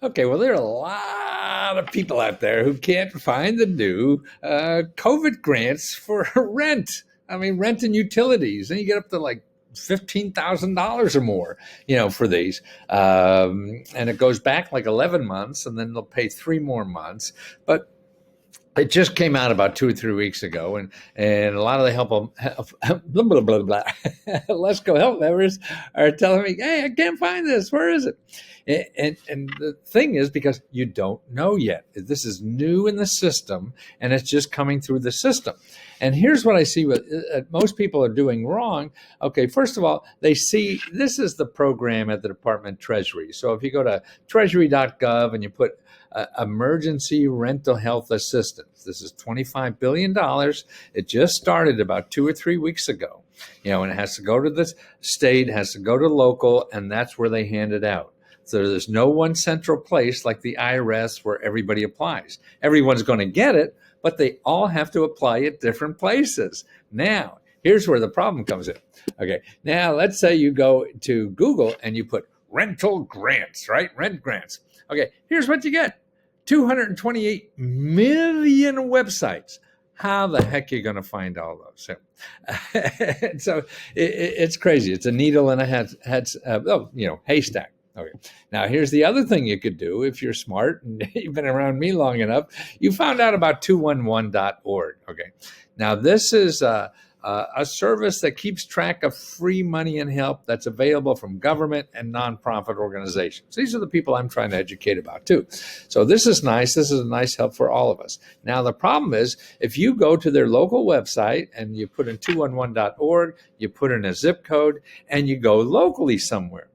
Okay, well, there are a lot of people out there who can't find the new COVID grants for rent. I mean, rent and utilities, and you get up to like $15,000 or more, for these, and it goes back like 11 months, and then they'll pay 3 more months. But it just came out about 2 or 3 weeks ago, and a lot of the blah, blah, blah, blah. Let's Go Help members are telling me, "Hey, I can't find this. Where is it?" And the thing is, because you don't know yet, this is new in the system, and it's just coming through the system. And here's what I see what most people are doing wrong. Okay, first of all, they see this is the program at the Department of Treasury. So if you go to treasury.gov and you put emergency rental health assistance, this is $25 billion. It just started about 2 or 3 weeks ago, and it has to go to the state, has to go to local, and that's where they hand it out. So there's no one central place like the IRS where everybody applies. Everyone's going to get it, but they all have to apply at different places. Now, here's where the problem comes in. Okay, now let's say you go to Google and you put rental grants, right? Rent grants. Okay, here's what you get. 228 million websites. How the heck are you going to find all those? So it's crazy. It's a needle in a haystack. Okay. Now, here's the other thing you could do if you're smart and you've been around me long enough. You found out about 211.org. Okay. Now, this is a service that keeps track of free money and help that's available from government and nonprofit organizations. These are the people I'm trying to educate about, too. So this is nice. This is a nice help for all of us. Now, the problem is if you go to their local website and you put in 211.org, you put in a zip code, and you go locally somewhere.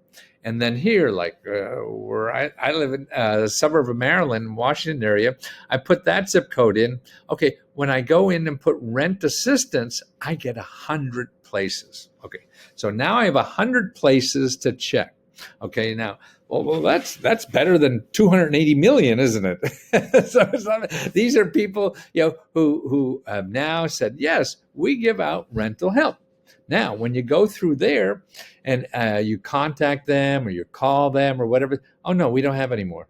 And then here, like where I live in the suburb of Maryland, Washington area, I put that zip code in. Okay, when I go in and put rent assistance, I get 100 places. Okay, so now I have 100 places to check. Okay, now, well, that's better than 280 million, isn't it? So these are people, who have now said, yes, we give out rental help. Now, when you go through there and you contact them or you call them or whatever, oh, no, we don't have any more.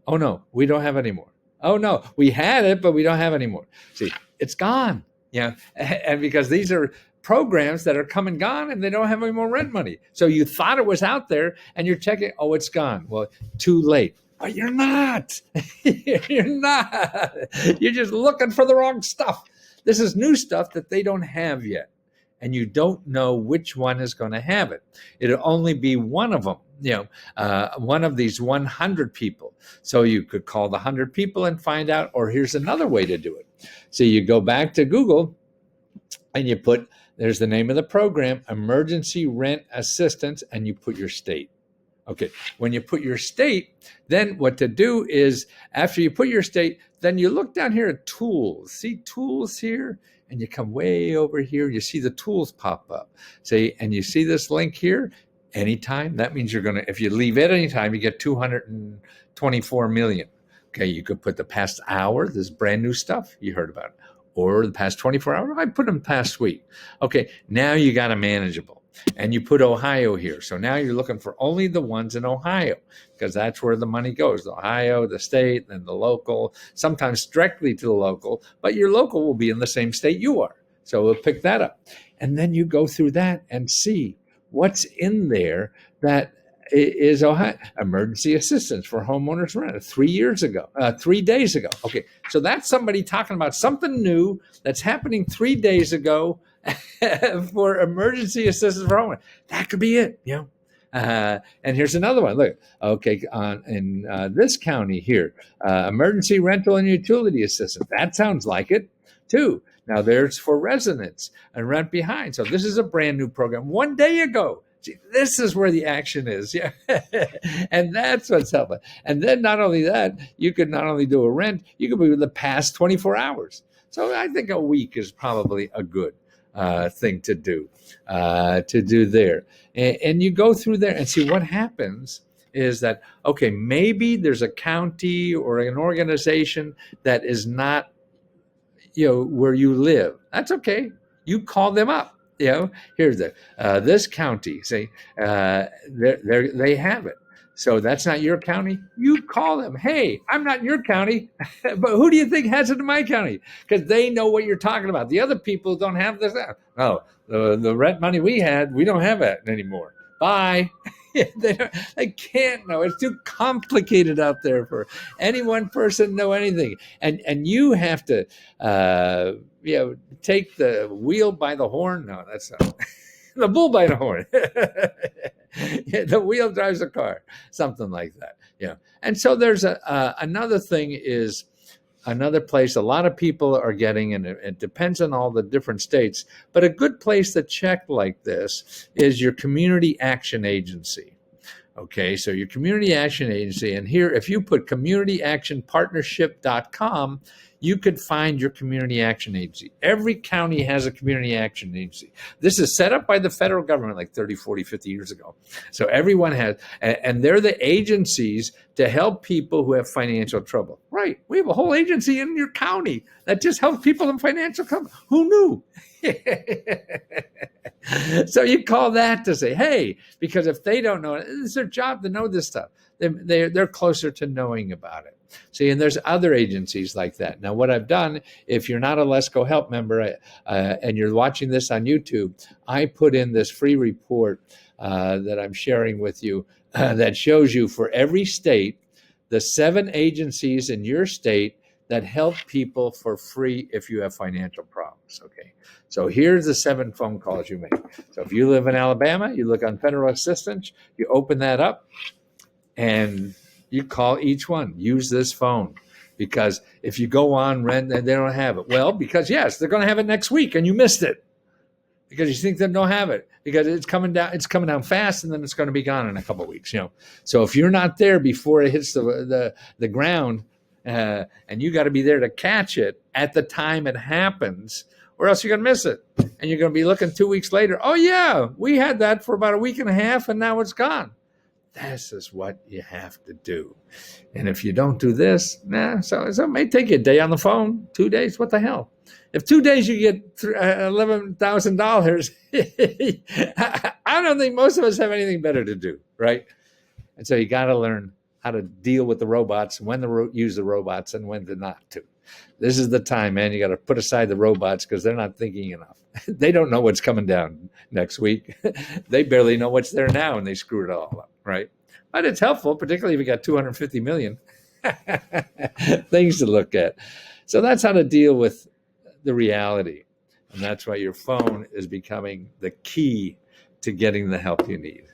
Oh, no, we don't have any more. Oh, no, we had it, but we don't have any more. See, it's gone. And because these are programs that are come and gone and they don't have any more rent money. So you thought it was out there and you're checking, oh, it's gone. Well, too late. But you're not. You're not. You're just looking for the wrong stuff. This is new stuff that they don't have yet. And you don't know which one is going to have it. It'll only be one of them, one of these 100 people. So you could call the 100 people and find out, or here's another way to do it. So you go back to Google and you put, there's the name of the program, Emergency Rent Assistance, and you put your state. Okay, when you put your state, then what to do is after you put your state, then you look down here at tools. See tools here? And you come way over here, you see the tools pop up. See, and you see this link here, anytime. That means you're going to, if you leave it anytime, you get 224 million. Okay, you could put the past hour, this brand new stuff you heard about, or the past 24 hours. I put them past week. Okay, now you got a manageable. And you put Ohio here. So now you're looking for only the ones in Ohio because that's where the money goes. The Ohio, the state, and the local, sometimes directly to the local, but your local will be in the same state you are. So we'll pick that up. And then you go through that and see what's in there that is Ohio. Emergency assistance for homeowners rent 3 days ago. Okay, so that's somebody talking about something new that's happening 3 days ago for emergency assistance for homeowners. That could be it, and here's another one. Look, okay, in this county here, emergency rental and utility assistance. That sounds like it, too. Now, there's for residents and rent behind. So this is a brand new program 1 day ago. See, this is where the action is, and that's what's helping. And then not only that, you could not only do a rent, you could be the past 24 hours. So I think a week is probably a good thing to do there. And you go through there and see what happens is that, okay, maybe there's a county or an organization that is not, where you live. That's okay. You call them up. Here's this county, say, they have it. So that's not your county. You call them. Hey, I'm not in your county, but who do you think has it in my county? Because they know what you're talking about. The other people don't have this. Oh, the rent money we had, we don't have that anymore. Bye. They can't know. It's too complicated out there for any one person to know anything. And you have to, take the wheel by the horn. No, that's not. The bull by the horn. Yeah, the wheel drives the car, something like that. Yeah. And so there's another thing is another place a lot of people are getting, and it depends on all the different states, but a good place to check like this is your community action agency. Okay, so your community action agency, and here, if you put communityactionpartnership.com, you could find your community action agency. Every county has a community action agency. This is set up by the federal government like 30, 40, 50 years ago. So everyone has, and they're the agencies to help people who have financial trouble. Right, we have a whole agency in your county that just helps people in financial trouble. Who knew? So you call that to say, hey, because if they don't know it, it's their job to know this stuff. They're closer to knowing about it. See, and there's other agencies like that. Now, what I've done, if you're not a Let's Go Help member and you're watching this on YouTube, I put in this free report that I'm sharing with you that shows you for every state, the 7 agencies in your state that help people for free if you have financial problems. Okay, so here's the 7 phone calls you make. So if you live in Alabama, you look on federal assistance, you open that up, and you call each one. Use this phone, because if you go on rent and they don't have it, well, because yes, they're going to have it next week and you missed it because you think they don't have it, because it's coming down fast, and then it's going to be gone in a couple of weeks. So if you're not there before it hits the ground, and you got to be there to catch it at the time it happens, or else you're going to miss it, and you're going to be looking 2 weeks later. Oh yeah, we had that for about a week and a half, and now it's gone. This is what you have to do. And if you don't do this, so it may take you a day on the phone, 2 days, what the hell? If 2 days you get $11,000, I don't think most of us have anything better to do, right? And so you got to learn how to deal with the robots, when to use the robots and when to not to. This is the time, man. You got to put aside the robots because they're not thinking enough. They don't know what's coming down next week. They barely know what's there now, and they screw it all up, right? But it's helpful, particularly if you got 250 million things to look at. So that's how to deal with the reality. And that's why your phone is becoming the key to getting the help you need.